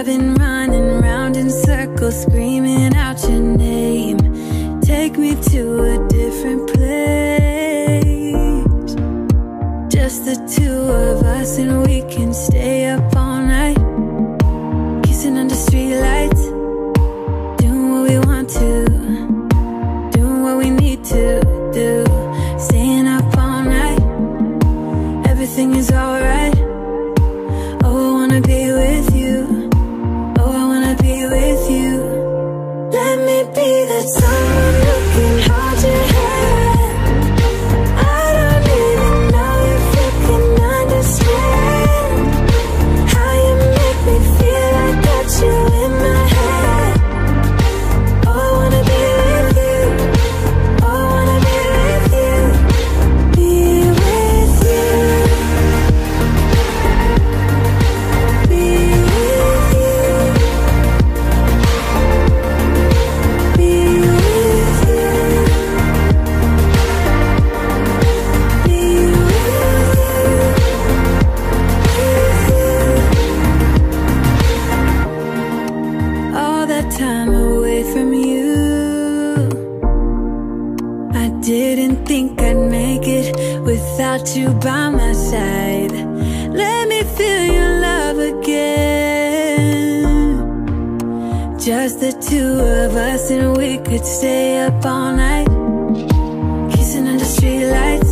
I've been running round in circles, screaming out your name. Take me to a different place. Just the two of us and we can stay up all night, kissing under streetlights, doing what we want to, doing what we need to do, staying up all night. Everything is alright. Oh, I wanna be with you. Oh, I wanna be with you. Let me be that someone who can hold your hand. I don't even know if you can understand how you make me feel. I got you in my head. Oh, I wanna be with you. Oh, I wanna be with you. Be with you. Be with you. Be with you. Be with you. All that time away from you, I didn't think I'd make it without you by my side. Let me feel your love again. Just the two of us and we could stay up all night, kissing under streetlights,